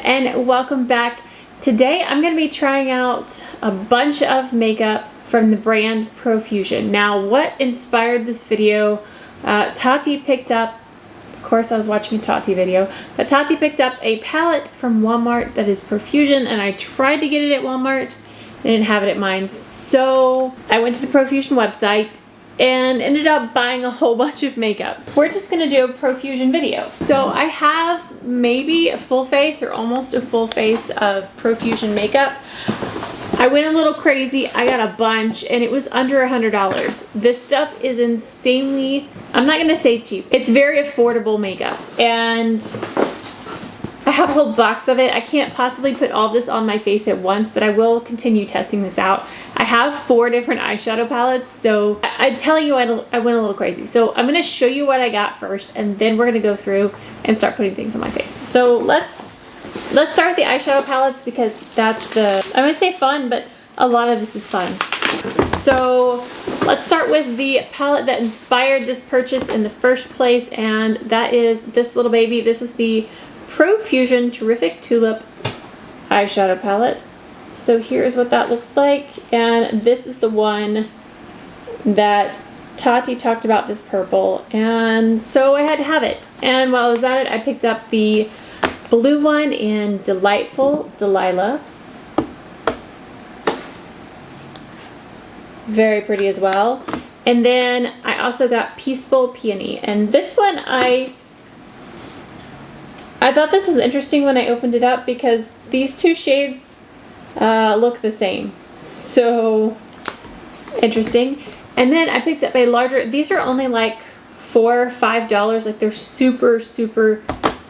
and welcome back. Today I'm going to be trying out a bunch of makeup from the brand Profusion. Now, what inspired this video? Tati picked up, of course I was watching a Tati video, but Tati picked up a palette from Walmart that is Profusion, and I tried to get it at Walmart. They didn't have it at mine, so I went to the Profusion website and ended up buying a whole bunch of makeups. We're just gonna do a Profusion video. So I have maybe a full face or almost a full face of Profusion makeup. I went a little crazy. I got a bunch and it was under $100. This stuff is insanely, I'm not gonna say cheap. It's very affordable makeup, and I have a whole box of it. I can't possibly put all this on my face at once, but I will continue testing this out. I have 4 different eyeshadow palettes, so I'm telling you I went a little crazy. So I'm gonna show you what I got first, and then we're gonna go through and start putting things on my face. So let's start with the eyeshadow palettes, because that's the, I'm gonna say fun, but a lot of this is fun. So let's start with the palette that inspired this purchase in the first place, and that is this little baby. This is the Profusion Terrific Tulip eyeshadow palette. So here's what that looks like, and this is the one that Tati talked about, this purple, and so I had to have it. And while I was at it, I picked up the blue one in Delightful Delilah. Very pretty as well. And then I also got Peaceful Peony, and this one I thought this was interesting when I opened it up, because these two shades look the same. So interesting. And then I picked up a larger, these are only like $4 or $5, like they're super, super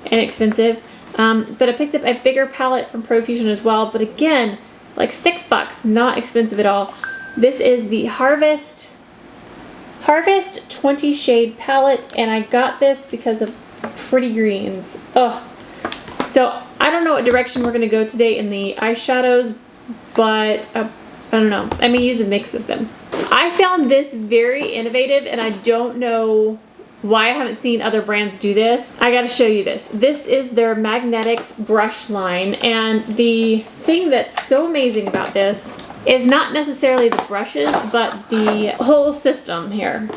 inexpensive. But I picked up a bigger palette from Profusion as well, but again, like $6, not expensive at all. This is the Harvest 20 shade palette, and I got this because of pretty greens. Oh, so I don't know what direction we're going to go today in the eyeshadows, but I don't know. I may use a mix of them. I found this very innovative, and I don't know why I haven't seen other brands do this. I gotta show you this. This is their Magnetics brush line, and the thing that's so amazing about this is not necessarily the brushes, but the whole system here.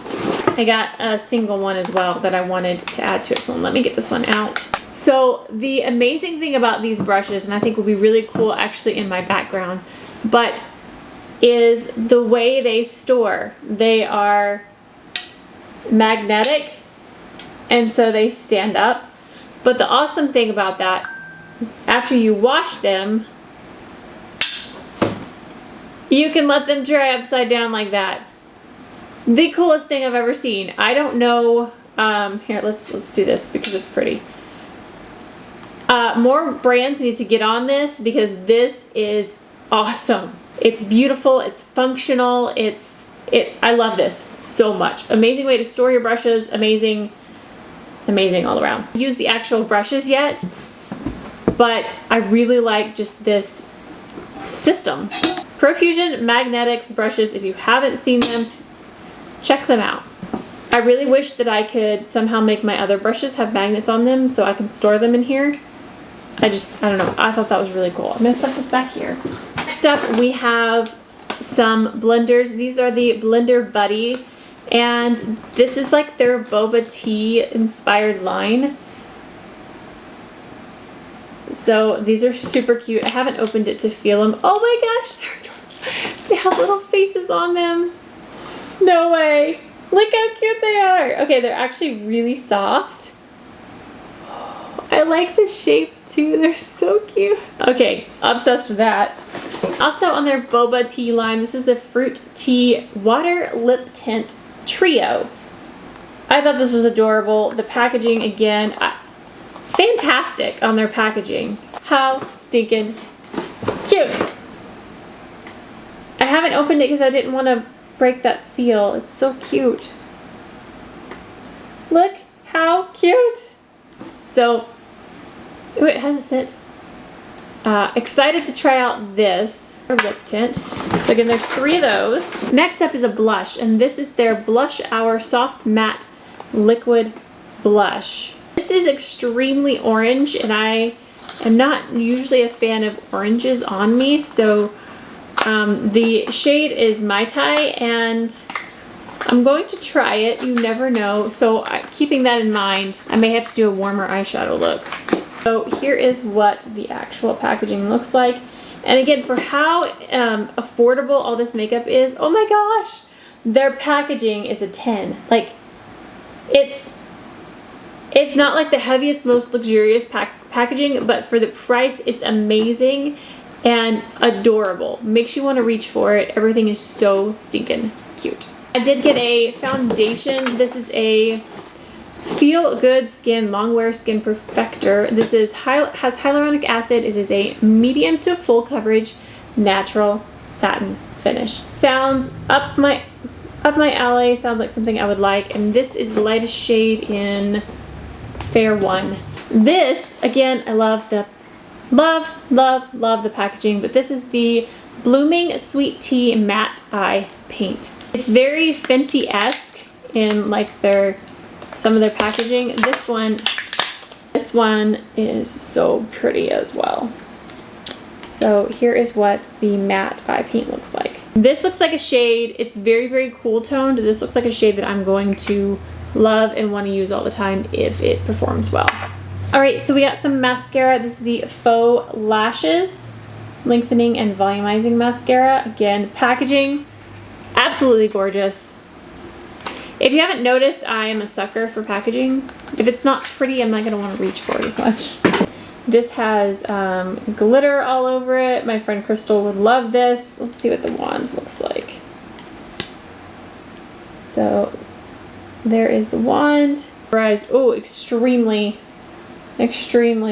I got a single one as well that I wanted to add to it, so let me get this one out. So the amazing thing about these brushes, and I think will be really cool actually in my background, but is the way they store. They are magnetic, and so they stand up. But the awesome thing about that, after you wash them, you can let them dry upside down like that. The coolest thing I've ever seen. I don't know, here, let's do this because it's pretty. More brands need to get on this, because this is awesome. It's beautiful, it's functional, I love this so much. Amazing way to store your brushes, amazing all around. I use the actual brushes yet, but I really like just this system. Profusion Magnetics brushes, if you haven't seen them, check them out. I really wish that I could somehow make my other brushes have magnets on them so I can store them in here. I don't know, I thought that was really cool. I'm gonna set this back here. Next up, we have some blenders. These are the Blender Buddy, and this is like their boba tea inspired line. So these are super cute. I haven't opened it to feel them. Oh my gosh, they're adorable. They have little faces on them. No way. Look how cute they are. Okay, they're actually really soft. I like the shape too. They're so cute. Okay, obsessed with that. Also on their boba tea line, this is the Fruit Tea Water Lip Tint Trio. I thought this was adorable. The packaging, again, fantastic on their packaging. How stinking cute. I haven't opened it because I didn't want to break that seal. It's so cute. Look how cute. So, ooh, it has a scent. Excited to try out this lip tint. So again, there's 3 of those. Next up is a blush, and this is their Blush Hour Soft Matte Liquid Blush. This is extremely orange, and I am not usually a fan of oranges on me, so the shade is Mai Tai, and I'm going to try it. You never know. So keeping that in mind, I may have to do a warmer eyeshadow look. So here is what the actual packaging looks like. And again, for how affordable all this makeup is, oh my gosh, their packaging is a 10. Like, it's not like the heaviest, most luxurious packaging, but for the price, it's amazing and adorable. Makes you want to reach for it. Everything is so stinking cute. I did get a foundation. This is a Feel Good Skin Longwear Skin Perfector. This has hyaluronic acid. It is a medium to full coverage natural satin finish. Sounds up my alley. Sounds like something I would like. And this is the lightest shade in Fair 1. This, again, I love the packaging, but this is the Blooming Sweet Tea Matte Eye Paint. It's very Fenty-esque in like some of their packaging. This one is so pretty as well. So here is what the matte eye paint looks like. This looks like a shade, it's very, very cool toned. This looks like a shade that I'm going to love and want to use all the time if it performs well. All right, so we got some mascara. This is the Faux Lashes Lengthening and Volumizing Mascara. Again, packaging, absolutely gorgeous. If you haven't noticed, I am a sucker for packaging. If it's not pretty, I'm not gonna want to reach for it as much. This has glitter all over it. My friend Crystal would love this. Let's see what the wand looks like. So there is the wand. Oh, extremely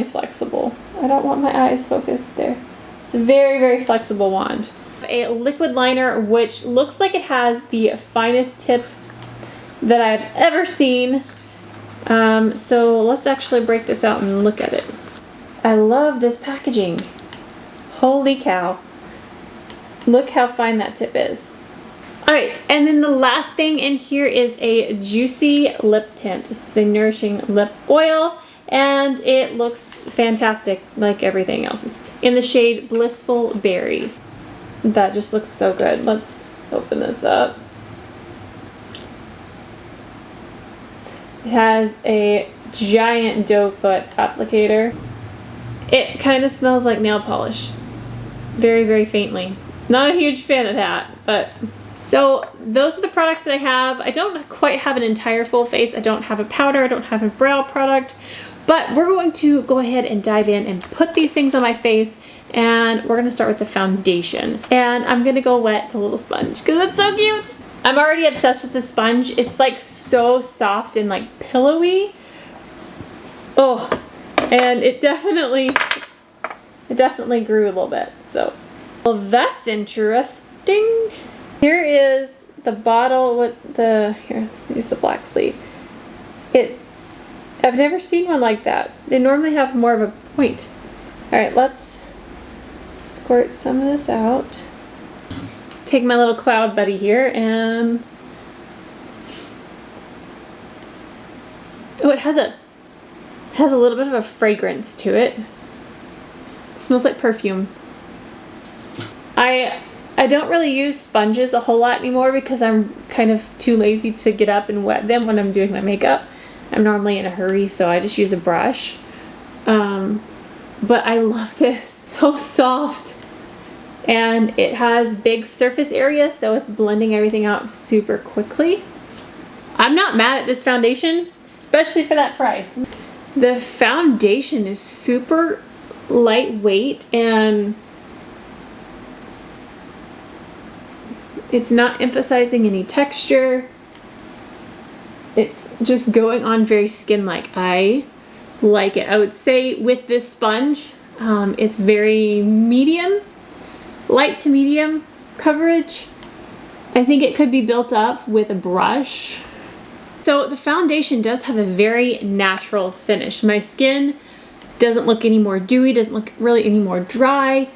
flexible. I don't want my eyes focused there. It's a very, very flexible wand. A liquid liner, which looks like it has the finest tip that I've ever seen. So let's actually break this out and look at it. I love this packaging. Holy cow. Look how fine that tip is. Alright, and then the last thing in here is a Juicy Lip Tint. This is a nourishing lip oil, and it looks fantastic like everything else. It's in the shade Blissful Berry. That just looks so good. Let's open this up. It has a giant doe foot applicator. It kind of smells like nail polish. Very, very faintly. Not a huge fan of that, but... So those are the products that I have. I don't quite have an entire full face. I don't have a powder. I don't have a brow product. But we're going to go ahead and dive in and put these things on my face. And we're going to start with the foundation. And I'm going to go wet the little sponge because it's so cute. I'm already obsessed with this sponge. It's like so soft and like pillowy. Oh, and it definitely grew a little bit. So, well, that's interesting. Here is the bottle with here, let's use the black sleeve. I've never seen one like that. They normally have more of a point. All right, let's squirt some of this out. Take my little cloud buddy here and oh, it has a little bit of a fragrance to it. It smells like perfume. I don't really use sponges a whole lot anymore because I'm kind of too lazy to get up and wet them when I'm doing my makeup. I'm normally in a hurry, so I just use a brush. But I love this. So soft. And it has big surface area, so it's blending everything out super quickly. I'm not mad at this foundation, especially for that price. The foundation is super lightweight and it's not emphasizing any texture. It's just going on very skin-like. I like it. I would say with this sponge, it's very medium, light to medium coverage. I think it could be built up with a brush. So the foundation does have a very natural finish. My skin doesn't look any more dewy, doesn't look really any more dry.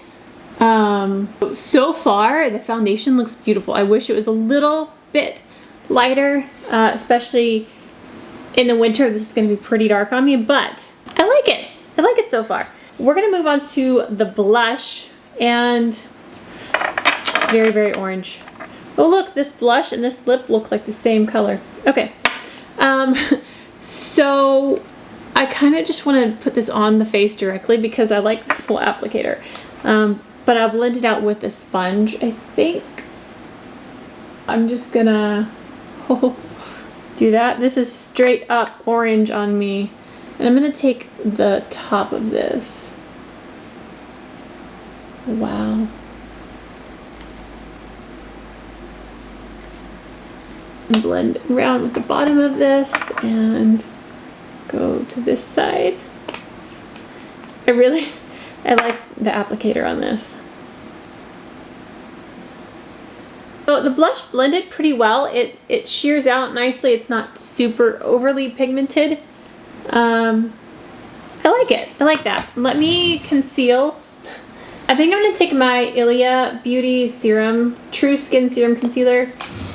So far, the foundation looks beautiful. I wish it was a little bit lighter, especially in the winter. This is going to be pretty dark on me, but I like it. I like it so far. we're gonna move on to the blush, and very, very orange. Oh look, this blush and this lip look like the same color. Okay, so I kind of just want to put this on the face directly because I like this little applicator. But I'll blend it out with a sponge, I think. I'm just gonna do that. This is straight up orange on me. And I'm gonna take the top of this. Wow. Blend around with the bottom of this and go to this side. I like the applicator on this. So the blush blended pretty well. It shears out nicely. It's not super overly pigmented. I like it. I like that. Let me conceal. I think I'm going to take my Ilia Beauty Serum, True Skin Serum Concealer,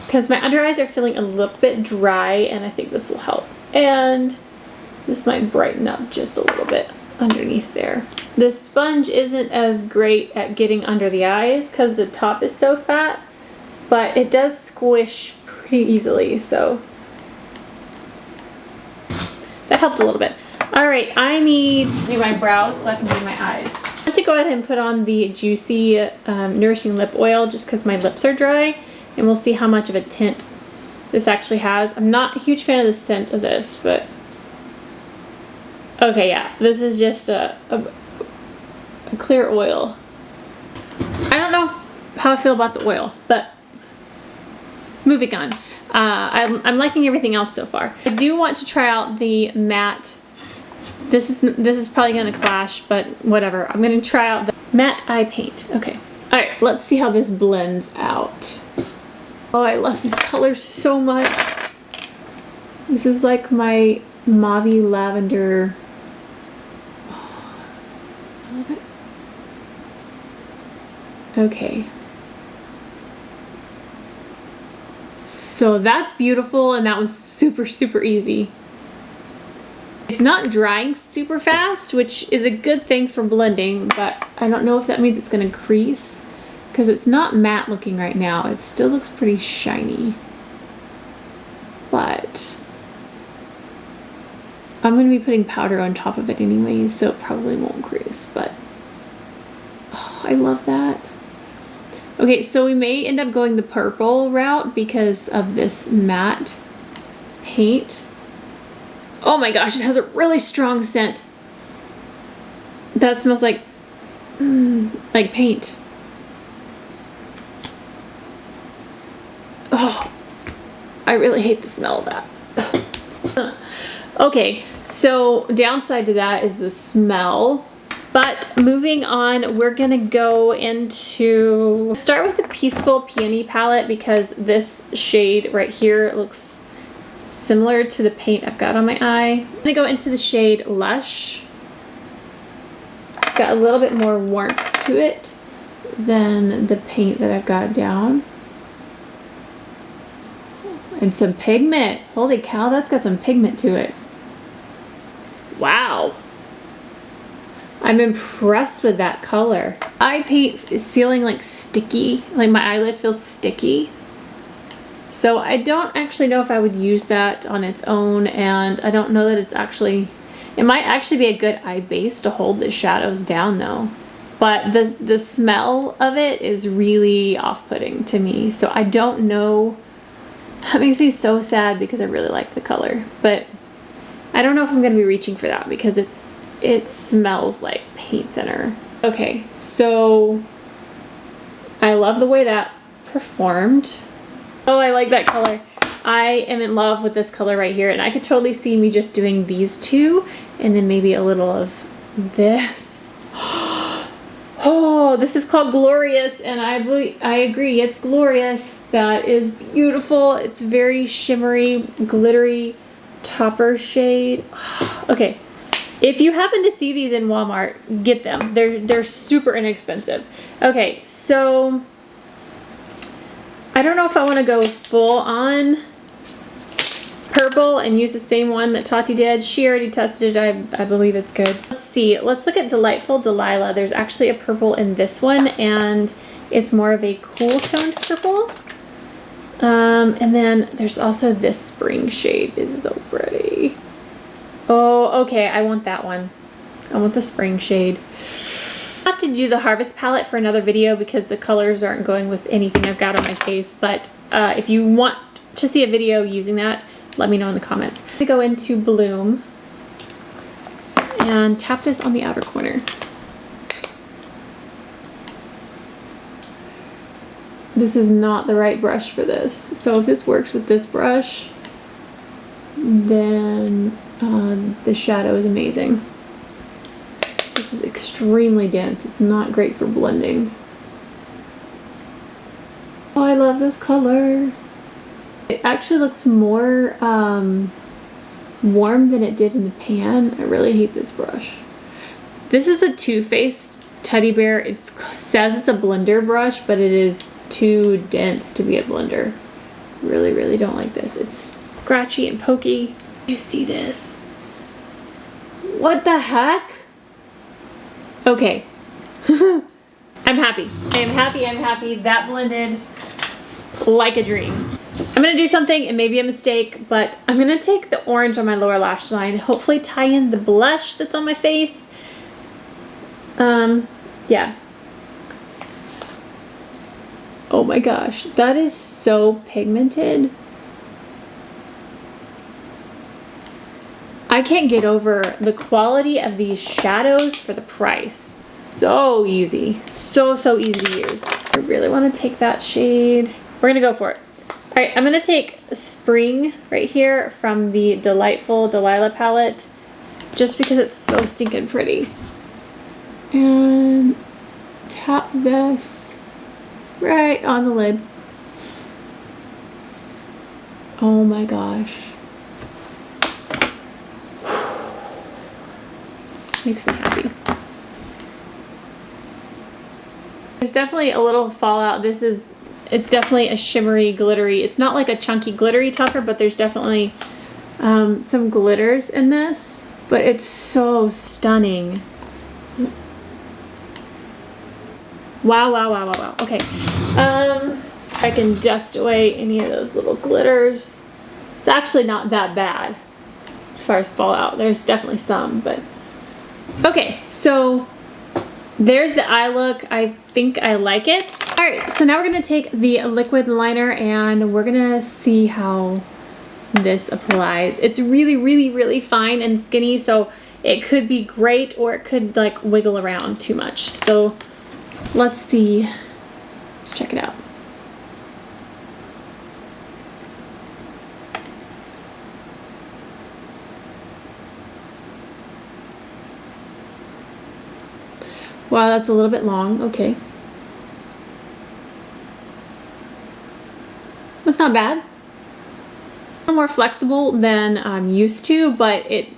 because my under eyes are feeling a little bit dry, and I think this will help. And this might brighten up just a little bit underneath there. The sponge isn't as great at getting under the eyes because the top is so fat, but it does squish pretty easily, so that helped a little bit. All right, I need to do my brows so I can do my eyes. I want to go ahead and put on the Juicy Nourishing Lip Oil just because my lips are dry, and we'll see how much of a tint this actually has. I'm not a huge fan of the scent of this, but okay, yeah, this is just a clear oil. I don't know how I feel about the oil, but moving on. I'm liking everything else so far. I do want to try out the matte. This is probably gonna clash, but whatever. I'm gonna try out the matte eye paint. Okay. All right, let's see how this blends out. Oh, I love this color so much. This is like my mauve-y lavender. Oh, I love it. Okay. So that's beautiful, and that was super, super easy. It's not drying super fast, which is a good thing for blending, but I don't know if that means it's gonna crease because it's not matte looking right now. It still looks pretty shiny, but I'm gonna be putting powder on top of it anyways, so it probably won't crease, but oh, I love that. Okay, so we may end up going the purple route because of this matte paint. Oh my gosh, it has a really strong scent. That smells like paint. Oh, I really hate the smell of that. Okay, so downside to that is the smell. But moving on, we're gonna go into, start with the Peaceful Peony palette because this shade right here looks similar to the paint I've got on my eye. I'm gonna go into the shade Lush. It's got a little bit more warmth to it than the paint that I've got down. And some pigment. Holy cow, that's got some pigment to it. Wow. I'm impressed with that color. Eye paint is feeling like sticky, like my eyelid feels sticky. So I don't actually know if I would use that on its own, and I don't know that it's actually, it might actually be a good eye base to hold the shadows down though. But the smell of it is really off-putting to me. So I don't know, that makes me so sad because I really like the color. But I don't know if I'm gonna be reaching for that because it smells like paint thinner. Okay, so I love the way that performed. Oh, I like that color. I am in love with this color right here, and I could totally see me just doing these two and then maybe a little of this. Oh, this is called Glorious, and I agree, it's glorious. That is beautiful. It's very shimmery, glittery topper shade. Okay. If you happen to see these in Walmart, get them. They're super inexpensive. Okay, so I don't know if I want to go full on purple and use the same one that Tati did. She already tested it. I believe it's good. Let's see. Let's look at Delightful Delilah. There's actually a purple in this one, and it's more of a cool toned purple. And then there's also this spring shade. This is so pretty. Oh, okay, I want that one. I want the spring shade. I'll have to do the Harvest palette for another video because the colors aren't going with anything I've got on my face, but if you want to see a video using that, let me know in the comments. I'm gonna go into Bloom and tap this on the outer corner. This is not the right brush for this, so if this works with this brush, then the shadow is amazing. This is extremely dense. It's not great for blending. Oh, I love this color. It actually looks more warm than it did in the pan. I really hate this brush. This is a Too Faced teddy bear. It says it's a blender brush, but it is too dense to be a blender. Really, really don't like this. It's scratchy and pokey. You see this? What the heck? Okay. I'm happy. I'm happy. That blended like a dream. I'm gonna do something, it may be a mistake, but I'm gonna take the orange on my lower lash line, hopefully tie in the blush that's on my face. Yeah. Oh my gosh, that is so pigmented. I can't get over the quality of these shadows for the price. So easy. So easy to use. I really want to take that shade. We're gonna go for it. All right, I'm gonna take Spring right here from the Delightful Delilah palette, just because it's so stinking pretty. And tap this right on the lid. Oh my gosh. This makes me happy. There's definitely a little fallout. It's definitely a shimmery, glittery. It's not like a chunky, glittery topper, but there's definitely some glitters in this. But it's so stunning. Wow. Okay. I can dust away any of those little glitters. It's actually not that bad as far as fallout. There's definitely some, but okay. So there's the eye look. I think I like it. All right, so now we're gonna take the liquid liner and we're gonna see how this applies. It's really fine and skinny, so it could be great or it could like wiggle around too much. So let's see. Let's check it out. Wow, that's a little bit long. Okay. That's not bad. A little more flexible than I'm used to, but it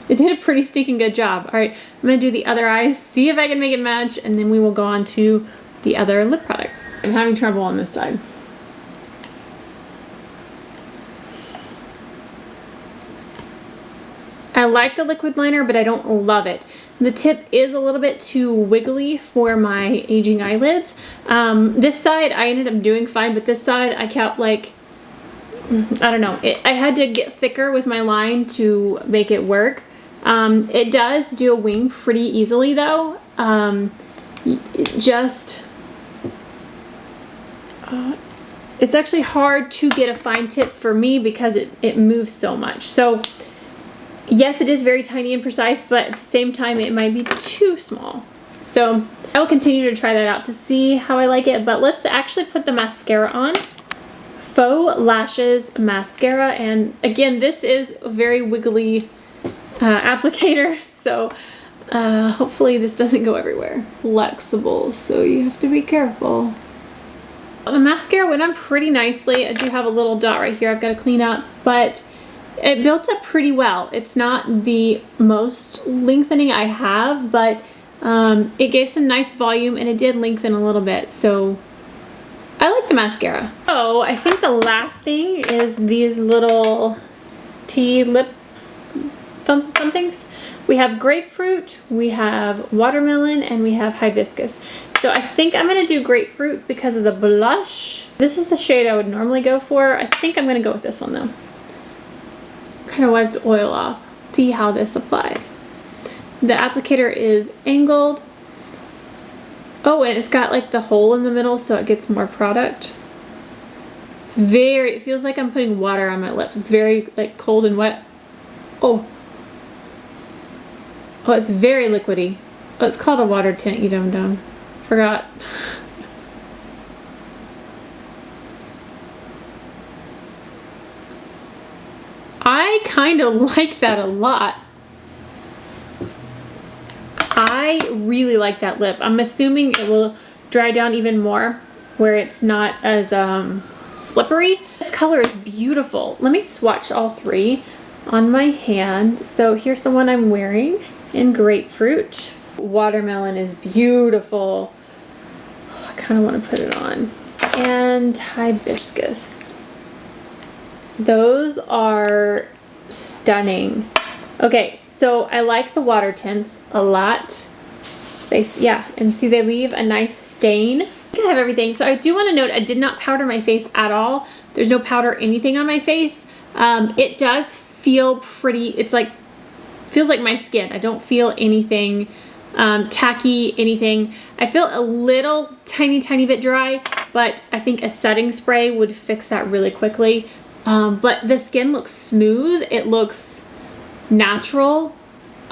did a pretty stinking good job. All right, I'm gonna do the other eye, see if I can make it match, and then we will go on to the other lip products. I'm having trouble on this side. I like the liquid liner, but I don't love it. The tip is a little bit too wiggly for my aging eyelids. This side I ended up doing fine, but this side I kept like, I don't know. I had to get thicker with my line to make it work. It does do a wing pretty easily though. It's actually hard to get a fine tip for me because it moves so much. So yes, it is very tiny and precise, but at the same time, it might be too small. So I will continue to try that out to see how I like it, but let's actually put the mascara on. Faux Lashes mascara, and again, this is a very wiggly applicator, so hopefully this doesn't go everywhere. Flexible, so you have to be careful. The mascara went on pretty nicely. I do have a little dot right here I've got to clean up, but it built up pretty well. It's not the most lengthening I have, but it gave some nice volume and it did lengthen a little bit, so I like the mascara. Oh, I think the last thing is these little tea lip somethings. We have grapefruit, we have watermelon, and we have hibiscus. So I think I'm gonna do grapefruit because of the blush. This is the shade I would normally go for. I think I'm gonna go with this one though. Kind of wipe the oil off. See how this applies. The applicator is angled. Oh, and it's got like the hole in the middle so it gets more product. It feels like I'm putting water on my lips. It's very like cold and wet. Oh, it's very liquidy. Oh, it's called a water tint, you dum-dum. Forgot. I kind of like that a lot. I really like that lip. I'm assuming it will dry down even more where it's not as slippery. This color is beautiful. Let me swatch all three on my hand. So here's the one I'm wearing in grapefruit. Watermelon is beautiful. Oh, I kind of want to put it on. And hibiscus. Those are stunning. Okay, so I like the water tints a lot. Yeah, and see they leave a nice stain. I can have everything. So I do want to note I did not powder my face at all. There's no powder anything on my face. It does feel pretty, it's like, feels like my skin. I don't feel anything tacky, anything. I feel a little tiny bit dry, but I think a setting spray would fix that really quickly. But the skin looks smooth. It looks natural.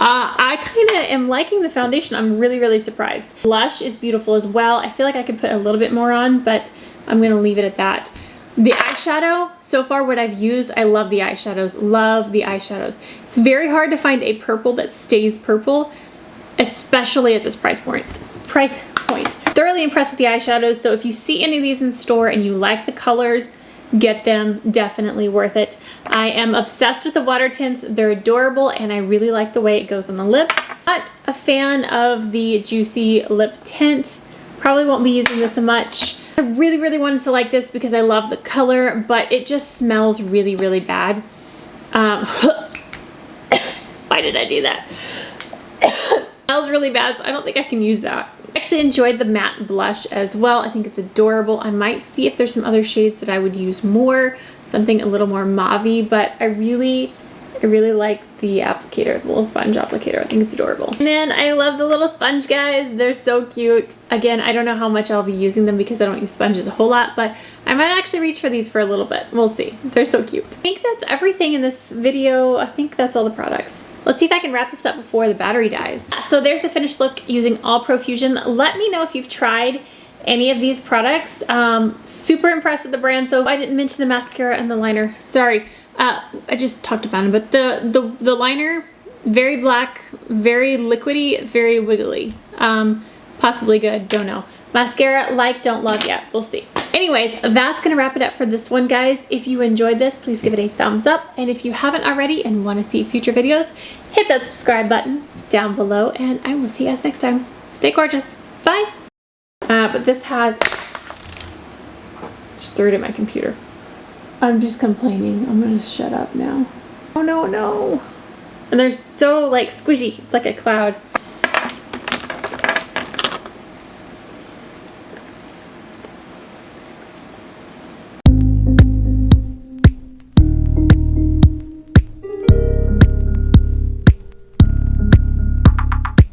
I kind of am liking the foundation. I'm really surprised. Blush is beautiful as well. I feel like I could put a little bit more on, but I'm going to leave it at that. The eyeshadow, so far what I've used, I love the eyeshadows. Love the eyeshadows. It's very hard to find a purple that stays purple, especially at this price point. Thoroughly impressed with the eyeshadows, so if you see any of these in store and you like the colors, get them. Definitely worth it. I am obsessed with the water tints. They're adorable and I really like the way it goes on the lips. Not a fan of the juicy lip tint. Probably won't be using this much. I really wanted to like this because I love the color, but it just smells really bad. Why did I do that? Smells really bad, so I don't think I can use that. I actually enjoyed the matte blush as well. I think it's adorable. I might see if there's some other shades that I would use more, something a little more mauve-y, but I really like the applicator, the little sponge applicator. I think it's adorable. And then I love the little sponge guys. They're so cute. Again, I don't know how much I'll be using them because I don't use sponges a whole lot, but I might actually reach for these for a little bit. We'll see. They're so cute. I think that's everything in this video. I think that's all the products. Let's see if I can wrap this up before the battery dies. So there's the finished look using all Profusion. Let me know if you've tried any of these products. Super impressed with the brand. So I didn't mention the mascara and the liner. Sorry. I just talked about it, but the liner, very black, very liquidy, very wiggly. Possibly good, don't know. Mascara, like, don't love yet. We'll see. Anyways, that's gonna wrap it up for this one, guys. If you enjoyed this, please give it a thumbs up. And if you haven't already and want to see future videos, hit that subscribe button down below, and I will see you guys next time. Stay gorgeous. Bye. But this has, just threw it at my computer. I'm just complaining. I'm gonna shut up now. Oh no. And they're so like squishy. It's like a cloud.